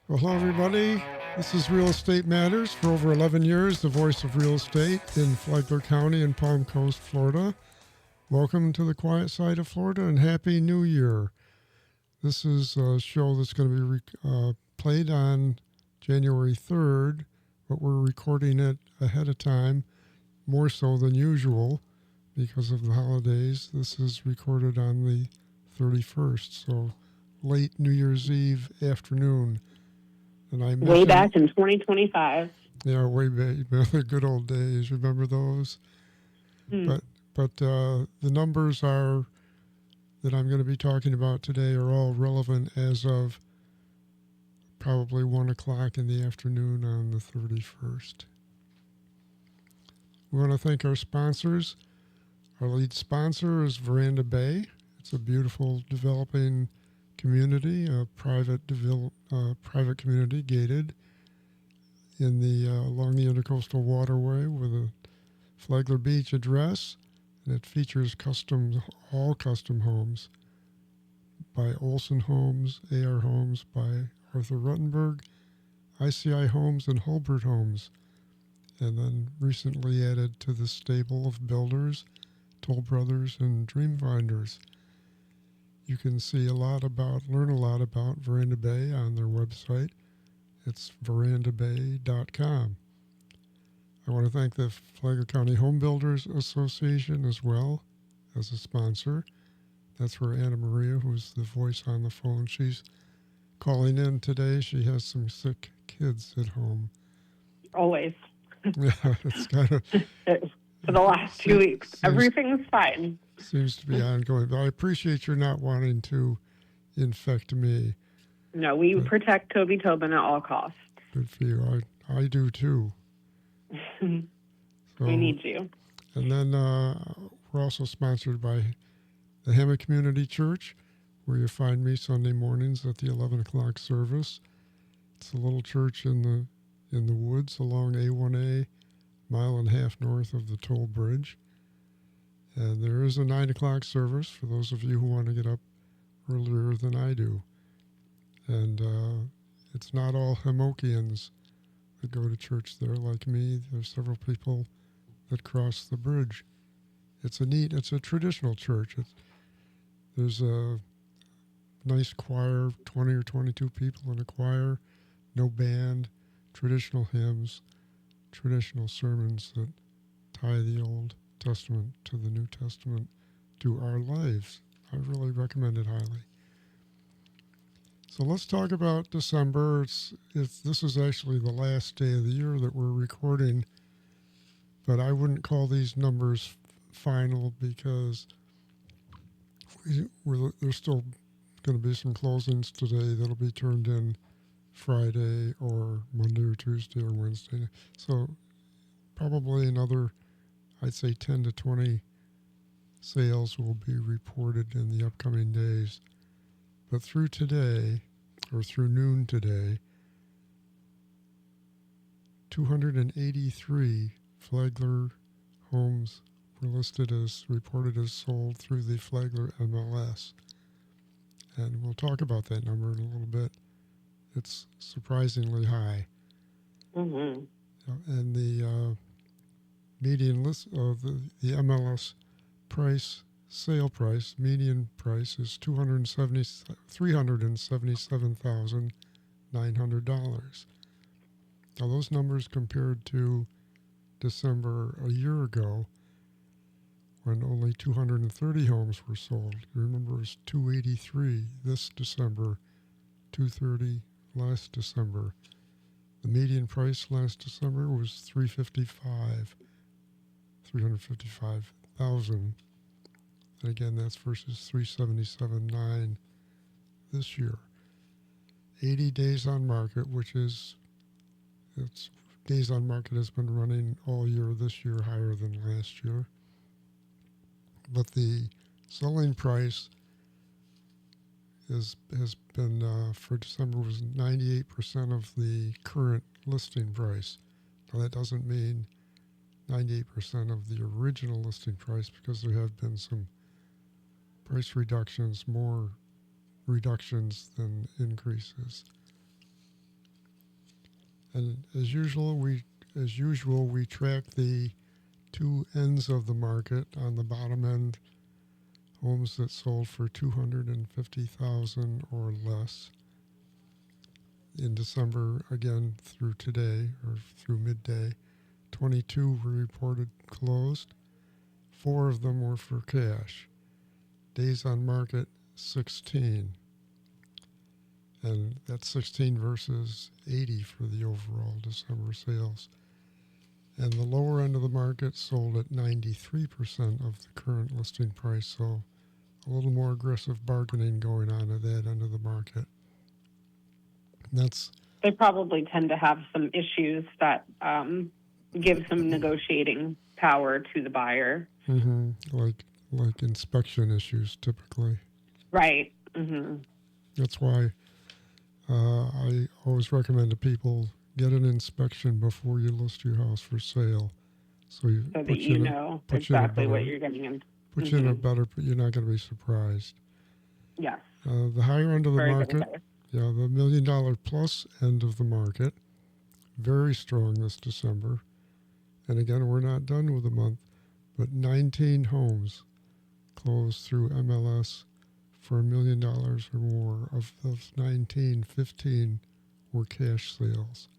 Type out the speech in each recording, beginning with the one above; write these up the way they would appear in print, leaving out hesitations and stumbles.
Well, hello, everybody. This is Real Estate Matters. For over 11 years, the voice of real estate in Flagler County and Palm Coast, Florida. Welcome to the quiet side of Florida and Happy New Year. This is a show that's going to be played on January 3rd, but we're recording it ahead of time, more so than usual because of the holidays. This is recorded on the 31st, so late New Year's Eve afternoon. And I way back in 2025. Yeah, way back, the good old days. Remember those? But the numbers are that I'm going to be talking about today are all relevant as of probably 1 o'clock in the afternoon on the 31st. We want to thank our sponsors. Our lead sponsor is Veranda Bay. It's a beautiful developing community, a private community gated in the along the Intercoastal Waterway with a Flagler Beach address, and it features all custom homes by Olson Homes, AR Homes by Arthur Ruttenberg, ICI Homes, and Hulbert Homes, and then recently added to the stable of builders, Toll Brothers, and Dreamfinders. You can learn a lot about Veranda Bay on their website. It's verandabay.com. I want to thank the Flagler County Home Builders Association as well as a sponsor. That's where Anna Maria, who's the voice on the phone, she's calling in today. She has some sick kids at home. Always. Yeah, it's kind of... For the last 2 weeks, everything's fine. Seems to be ongoing, but I appreciate you not wanting to infect me. No, we protect Toby Tobin at all costs. Good for you. I do too. We need you. And then we're also sponsored by the Hammock Community Church, where you find me Sunday mornings at the 11 o'clock service. It's a little church in the woods along A1A, mile and a half north of the toll bridge. And there is a 9 o'clock service for those of you who want to get up earlier than I do. And it's not all Hamokians that go to church there like me. There's several people that cross the bridge. It's a traditional church. There's a nice choir, 20 or 22 people in a choir, no band, traditional hymns, traditional sermons that tie the Old Testament to the New Testament to our lives. I really recommend it highly. So let's talk about December. This is actually the last day of the year that we're recording, but I wouldn't call these numbers final because there's still going to be some closings today that'll be turned in Friday or Monday or Tuesday or Wednesday. So probably another, I'd say 10 to 20 sales will be reported in the upcoming days. But through today, or through noon today, 283 Flagler homes were reported as sold through the Flagler MLS. And we'll talk about that number in a little bit. It's surprisingly high. Mm-hmm. And the median list of the MLS sale price, median price is $377,900. Now those numbers compared to December a year ago when only 230 homes were sold. You remember it was 283 this December, 230 last December. The median price last December was $355,000. And again, that's versus $377,900 this year. 80 days on market, days on market has been running all year this year, higher than last year. But the selling price has been, for December, was 98% of the current listing price. Now that doesn't mean 98% of the original listing price because there have been some price reductions, more reductions than increases. And as usual we track the two ends of the market. On the bottom end, homes that sold for 250,000 or less in December, again through today or through midday. 22 were reported closed. 4 of them were for cash. Days on market, 16. And that's 16 versus 80 for the overall December sales. And the lower end of the market sold at 93% of the current listing price, so a little more aggressive bargaining going on at that end of the market. They probably tend to have some issues that give some negotiating power to the buyer. Like inspection issues typically. Right. That's why I always recommend to people get an inspection before you list your house for sale, so that you know exactly what you're getting into. Put you in a better, but you're not going to be surprised. Yes. The higher end of the Very market, the $1 million plus end of the market, very strong this December. And again, we're not done with the month, but 19 homes closed through MLS for $1 million or more. Of those 19, 15 were cash sales.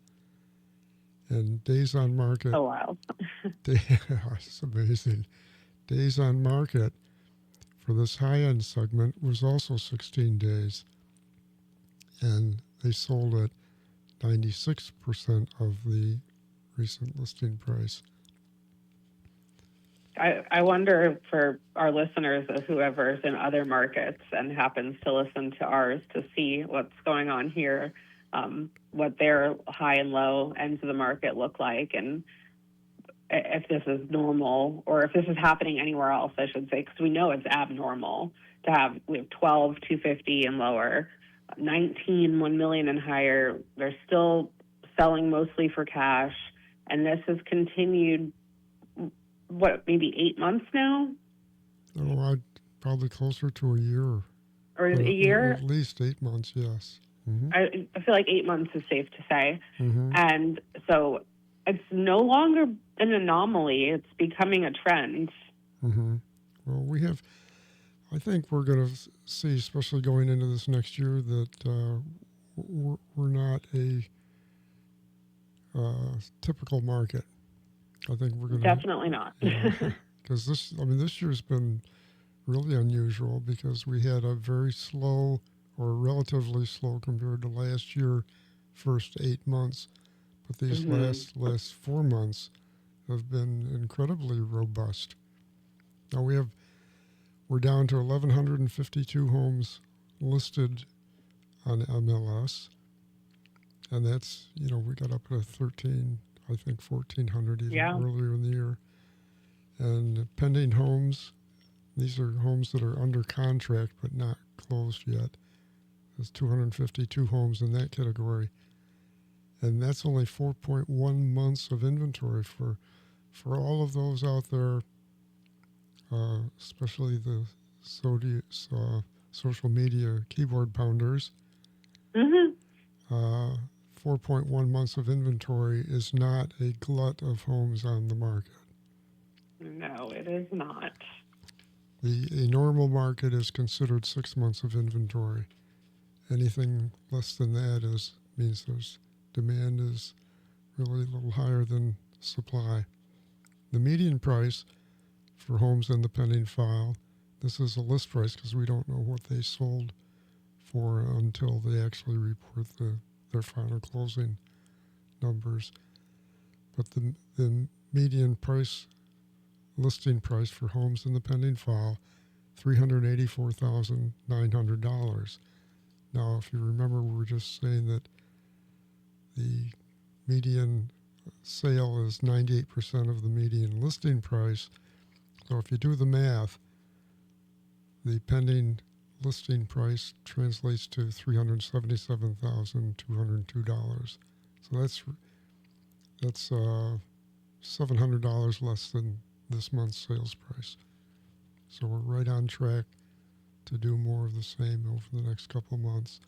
And days on market. Oh, wow. It's amazing. Days on market for this high-end segment was also 16 days. And they sold at 96% of the recent listing price. I wonder for our listeners, whoever's in other markets and happens to listen to ours to see what's going on here, what their high and low ends of the market look like, and if this is normal or if this is happening anywhere else, I should say, because we know it's abnormal to have, we have 12, 250 and lower, 19, 1 million and higher. They're still selling mostly for cash, and this has continued, maybe 8 months now? Oh, I'd probably closer to a year. Or a year? At least 8 months, yes. Mm-hmm. I feel like 8 months is safe to say. Mm-hmm. And so it's no longer an anomaly. It's becoming a trend. Mm-hmm. Well, I think we're going to see, especially going into this next year, that we're not a typical market. I think we're going to... Definitely not. Because this year's been really unusual because we had a very slow or relatively slow compared to last year first 8 months. But these last 4 months have been incredibly robust. Now we're down to 1,152 homes listed on MLS. And that's, we got up to 1,400 even earlier in the year. And pending homes, these are homes that are under contract but not closed yet. There's 252 homes in that category. And that's only 4.1 months of inventory for all of those out there, especially the social media keyboard pounders. 4.1 months of inventory is not a glut of homes on the market. No, it is not. A normal market is considered 6 months of inventory. Anything less than that means there's demand is really a little higher than supply. The median price for homes in the pending file, this is a list price because we don't know what they sold for until they actually report their final closing numbers. But the median price, listing price for homes in the pending file, $384,900. Now, if you remember, we were just saying that the median sale is 98% of the median listing price. So if you do the math, the pending listing price translates to $377,202. So that's $700 less than this month's sales price. So we're right on track to do more of the same over the next couple months.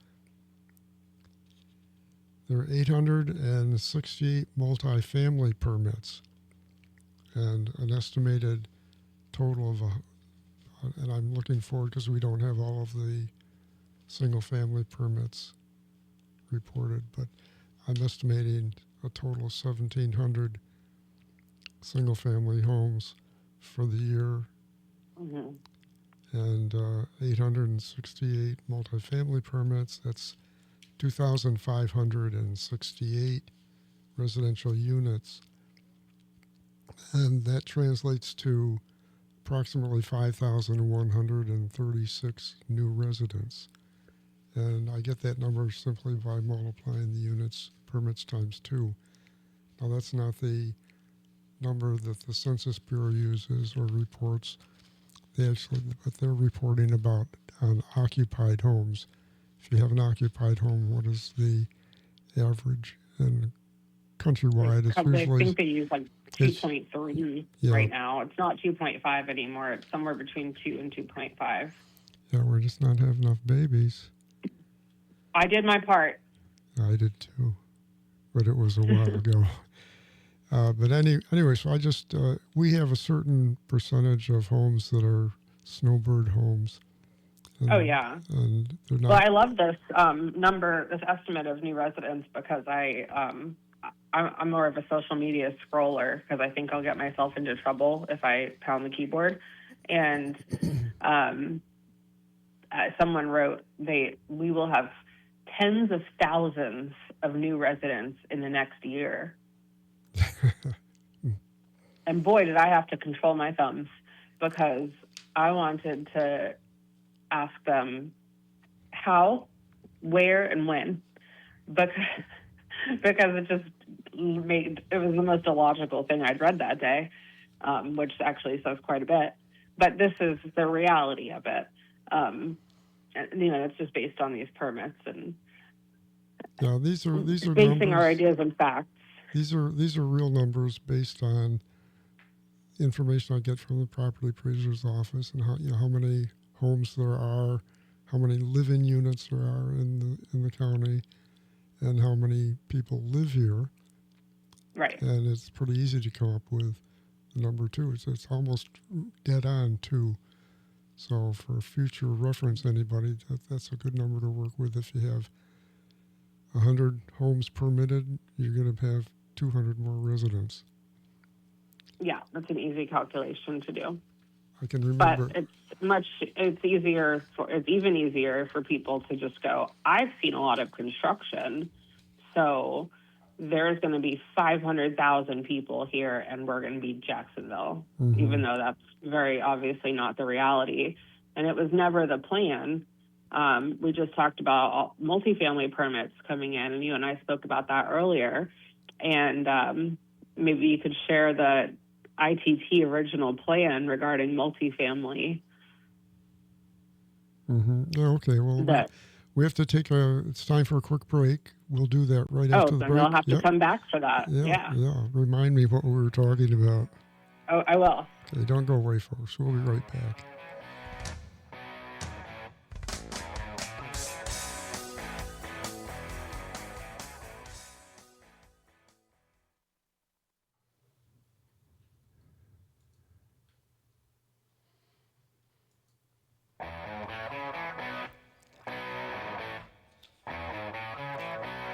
there are 868 multifamily permits and an estimated total of, and I'm looking forward because we don't have all of the single family permits reported, but I'm estimating a total of 1,700 single family homes for the year, and 868 multifamily permits. That's 2,568 residential units, and that translates to approximately 5,136 new residents. And I get that number simply by multiplying the units permits times 2. Now that's not the number that the Census Bureau uses or reports. But they're reporting about on occupied homes. If you have an occupied home, what is the average? And countrywide, it's usually... I think they use like 2.3 right now. It's not 2.5 anymore. It's somewhere between 2 and 2.5. Yeah, we're just not having enough babies. I did my part. I did too, but it was a while ago. But anyway, so we have a certain percentage of homes that are snowbird homes. And, and they're not. Well, I love this this estimate of new residents, because I'm more of a social media scroller, because I think I'll get myself into trouble if I pound the keyboard. And someone wrote, we will have tens of thousands of new residents in the next year. And boy, did I have to control my thumbs, because I wanted to ask them how, where, and when, because it just it was the most illogical thing I'd read that day, which actually says quite a bit. But this is the reality of it. It's just based on these permits, and these are basing numbers, our ideas on facts. These are real numbers based on information I get from the property appraiser's office, and how many homes there are, how many living units there are in the county, and how many people live here. Right. And it's pretty easy to come up with the number 2. It's almost dead on 2. So for future reference, anybody, that's a good number to work with. If you have 100 homes permitted, you're going to have 200 more residents. Yeah, that's an easy calculation to do. I can remember. But it's even easier for people to just go, I've seen a lot of construction, so there's going to be 500,000 people here, and we're going to be Jacksonville, even though that's very obviously not the reality. And it was never the plan. We just talked about multifamily permits coming in, and you and I spoke about that earlier. And maybe you could share the ITT original plan regarding multifamily. Okay, well, we have to it's time for a quick break. We'll do that right after the break. Oh, then you'll have to come back for that. Yeah. Remind me what we were talking about. Oh, I will. Okay, don't go away, folks. We'll be right back.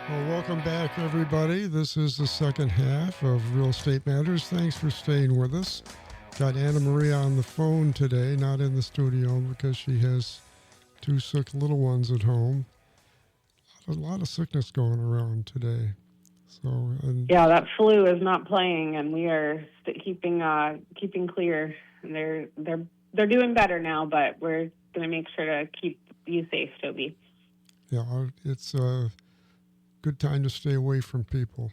Well, welcome back, everybody. This is the second half of Real Estate Matters. Thanks for staying with us. Got Anna Maria on the phone today, not in the studio because she has 2 sick little ones at home. A lot of sickness going around today. Yeah, that flu is not playing, and we are keeping clear. And they're doing better now, but we're going to make sure to keep you safe, Toby. Yeah, it's a good time to stay away from people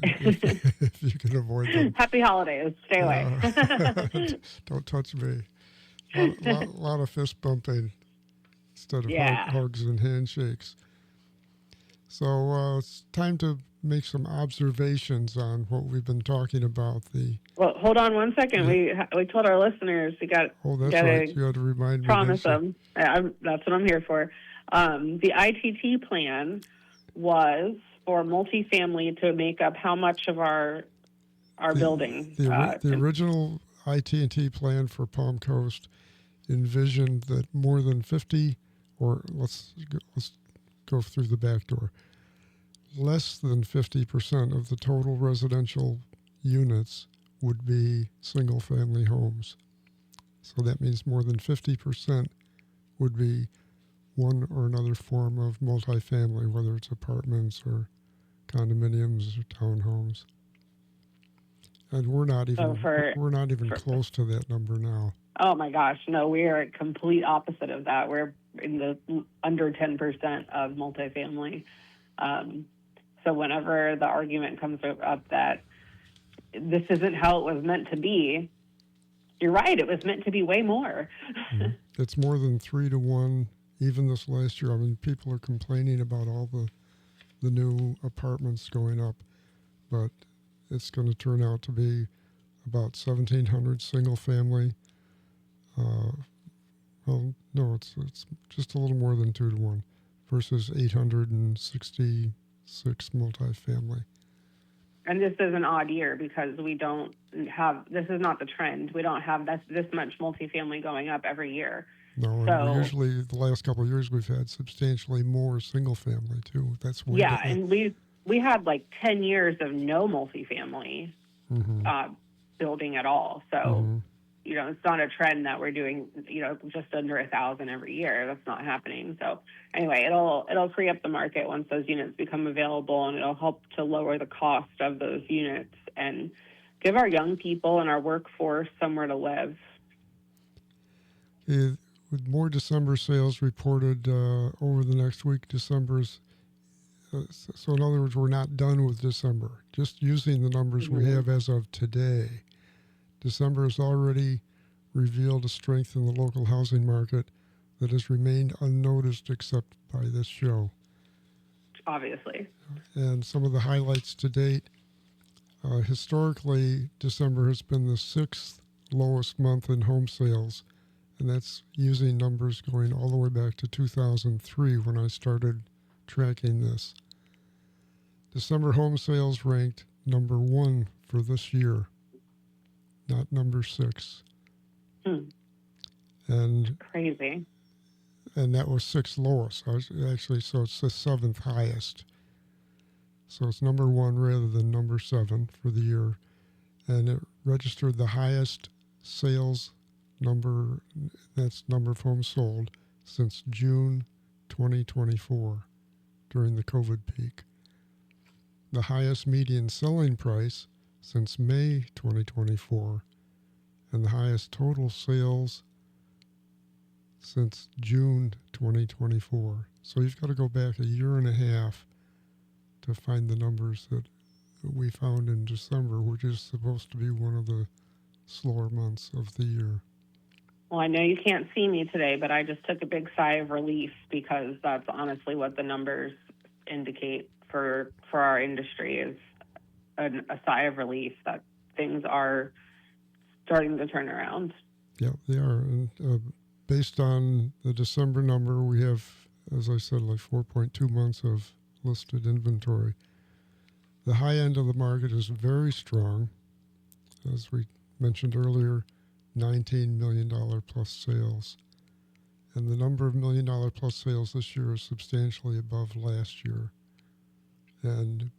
if you can avoid them. Happy holidays. Stay away. Don't touch me. A lot of fist bumping instead of hugs and handshakes. So it's time to make some observations on what we've been talking about. Well, hold on one second. We told our listeners we got. Oh, that's right. You had to remind me. Promise them. That's what I'm here for. The ITT plan was for multifamily to make up how much of our building? The original IT&T plan for Palm Coast envisioned that more than 50, or let's go through the back door, less than 50% of the total residential units would be single-family homes. So that means more than 50% would be one or another form of multifamily, whether it's apartments or condominiums or townhomes. And we're not even close to that number now. Oh my gosh, no, we are a complete opposite of that. We're in the under 10% of multifamily. So whenever the argument comes up that this isn't how it was meant to be, you're right. It was meant to be way more. Mm-hmm. It's more than 3 to 1. Even this last year, I mean, people are complaining about all the new apartments going up, but it's going to turn out to be about 1,700 single family. Well, no, it's just a little more than 2 to 1 versus 866 multifamily. And this is an odd year because we don't have, this is not the trend. We don't have this much multifamily going up every year. No, and usually the last couple of years we've had substantially more single family too. That's way yeah, and we had like 10 years of no multifamily building at all. So you know, it's not a trend that we're doing, you know, just under 1,000 every year. That's not happening. So anyway, it'll free up the market once those units become available, and it'll help to lower the cost of those units and give our young people and our workforce somewhere to live. With more December sales reported over the next week, December's. So in other words, we're not done with December. Just using the numbers we have as of today, December has already revealed a strength in the local housing market that has remained unnoticed except by this show. Obviously. And some of the highlights to date, historically, December has been the 6th lowest month in home sales. And that's using numbers going all the way back to 2003 when I started tracking this. December home sales ranked number 1 for this year, not number 6. And crazy. And that was 6th lowest. Actually, so it's the 7th highest. So it's number 1 rather than number 7 for the year. And it registered the highest sales number, that's number of homes sold, since June 2024 during the COVID peak. The highest median selling price since May 2024, and the highest total sales since June 2024. So you've got to go back a year and a half to find the numbers that we found in December, which is supposed to be one of the slower months of the year. Well, I know you can't see me today, but I just took a big sigh of relief because that's honestly what the numbers indicate for our industry is a sigh of relief that things are starting to turn around. Yeah, they are. And based on the December number, we have, as I said, like 4.2 months of listed inventory. The high end of the market is very strong. As we mentioned earlier, $19 million plus sales. And the number of $1 million plus sales this year is substantially above last year. And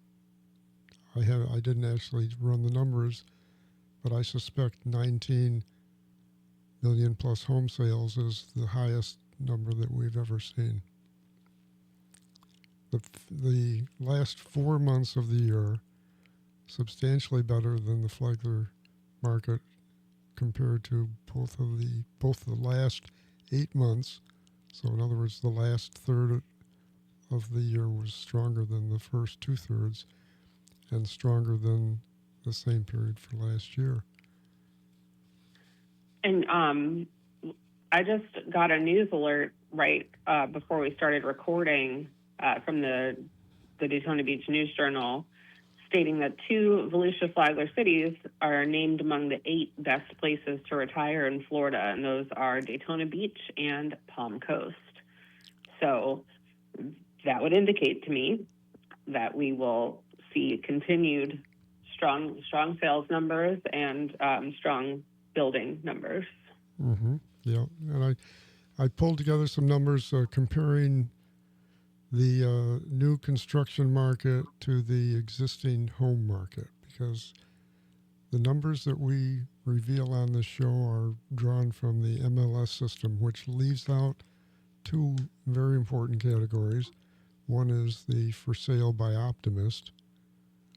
I didn't actually run the numbers, but I suspect 19 million plus home sales is the highest number that we've ever seen. The last 4 months of the year, substantially better than the Flagler market compared to both the last 8 months. So in other words, the last third of the year was stronger than the first 2/3 and stronger than the same period for last year. And I just got a news alert right before we started recording from the Daytona Beach News Journal stating that 2 Volusia Flagler cities are named among the 8 best places to retire in Florida, and those are Daytona Beach and Palm Coast. So that would indicate to me that we will see continued strong sales numbers and strong building numbers. Mm-hmm. Yeah, and I pulled together some numbers comparing the new construction market to the existing home market, because the numbers that we reveal on this show are drawn from the MLS system, which leaves out two very important categories. One is the for sale by optimist,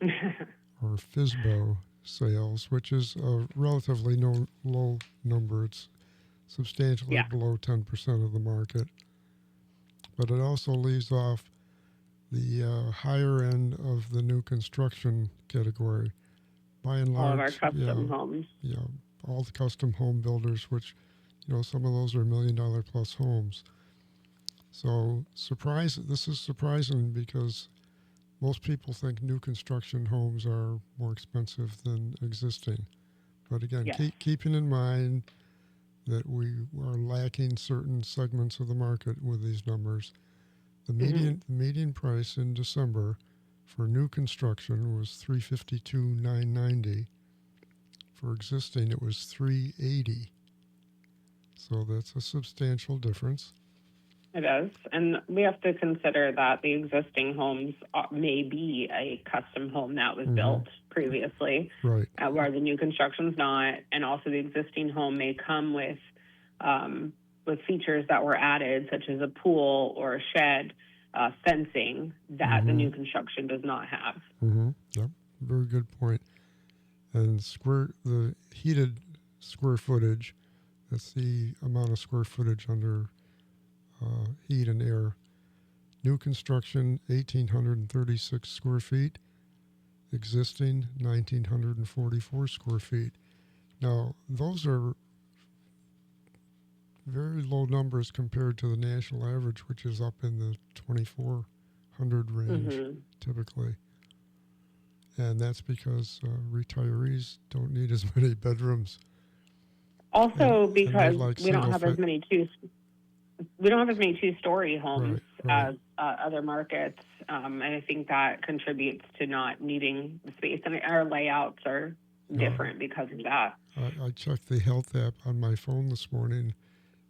or FSBO sales, which is a relatively low number. It's substantially Yeah. below 10% of the market. But it also leaves off the higher end of the new construction category. By and All of our large, custom homes. yeah, all the custom home builders, which, some of those are $1 million plus homes. So this is surprising because most people think new construction homes are more expensive than existing. But again, Yes. keeping in mind that we are lacking certain segments of the market with these numbers, the median price in December for new construction was $352,990. For existing, it was $380. So that's a substantial difference. It is. And we have to consider that the existing homes may be a custom home that was built previously, right? Where the new construction's not. And also the existing home may come with features that were added, such as a pool or a shed, fencing, that the new construction does not have. Yep, very good point. And the heated square footage, that's the amount of square footage under heat and air. New construction, 1,836 square feet. Existing, 1,944 square feet. Now, those are very low numbers compared to the national average, which is up in the 2,400 range typically. And that's because retirees don't need as many bedrooms. Also, because we don't have as many two-story homes as other markets, and I think that contributes to not needing the space. And our layouts are different because of that. I checked the health app on my phone this morning,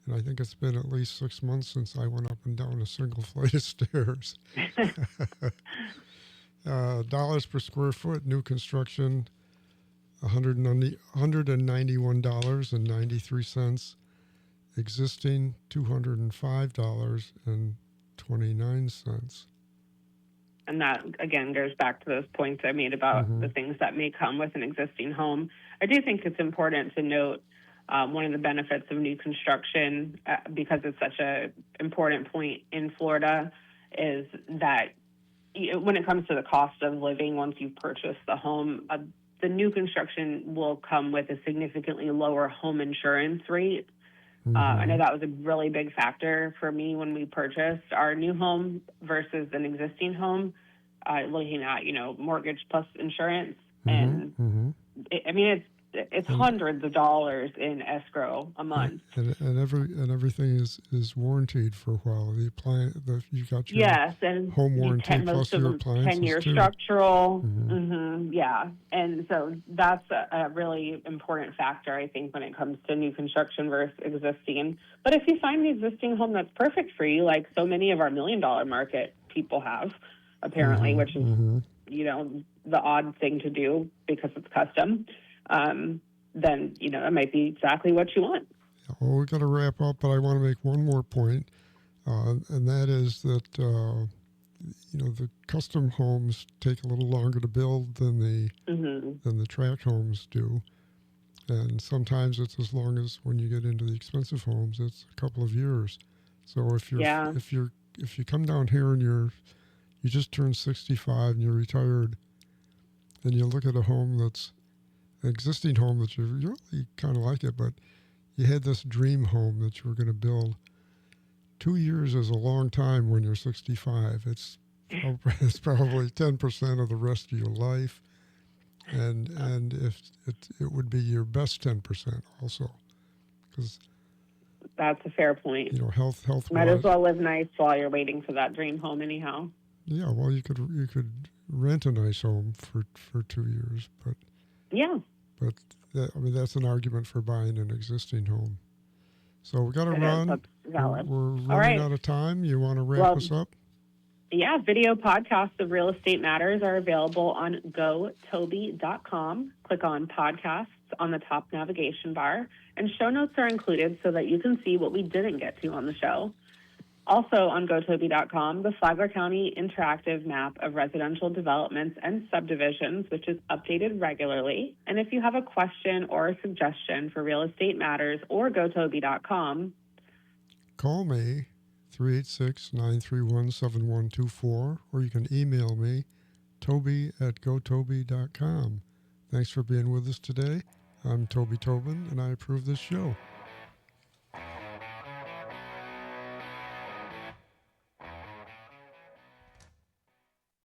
and I think it's been at least 6 months since I went up and down a single flight of stairs. Dollars per square foot, new construction, $191.93. Existing, $205.29. And that, again, goes back to those points I made about the things that may come with an existing home. I do think it's important to note one of the benefits of new construction, because it's such an important point in Florida, is that when it comes to the cost of living, once you've purchased the home, the new construction will come with a significantly lower home insurance rate. I know that was a really big factor for me when we purchased our new home versus an existing home, looking at, mortgage plus insurance. And it's hundreds of dollars in escrow a month. And everything is warranted for a while. You got your and home warranty plus your appliances 10-year too. structural. And so that's a really important factor, I think, when it comes to new construction versus existing. But if you find the existing home that's perfect for you, like so many of our $1 million market people have, apparently, which is the odd thing to do because it's custom, then it might be exactly what you want. Well, we've got to wrap up, but I want to make one more point, and that is that the custom homes take a little longer to build than the tract homes do, and sometimes it's as long as when you get into the expensive homes, it's a couple of years. So if you come down here and you just turned 65 and you're retired, and you look at a home that's an existing home that you really kind of like it, but you had this dream home that you were going to build. 2 years is a long time when you're 65. It's probably 10% of the rest of your life, and if it would be your best 10% also, because that's a fair point. Health. Might as well live nice while you're waiting for that dream home, anyhow. Yeah, well, you could rent a nice home for 2 years, Yeah, but I mean that's an argument for buying an existing home. So we got to it is. run. That's We're, valid. we're All running right. out of time. You want to wrap Well, us up? yeah, video podcasts of Real Estate Matters are available on gotoby.com. Click on podcasts on the top navigation bar, and show notes are included so that you can see what we didn't get to on the show. Also on gotoby.com, the Flagler County interactive map of residential developments and subdivisions, which is updated regularly. And if you have a question or a suggestion for Real Estate Matters or gotoby.com, Call me 386-931-7124, or you can email me toby@gotoby.com. Thanks for being with us today. I'm Toby Tobin, and I approve this show.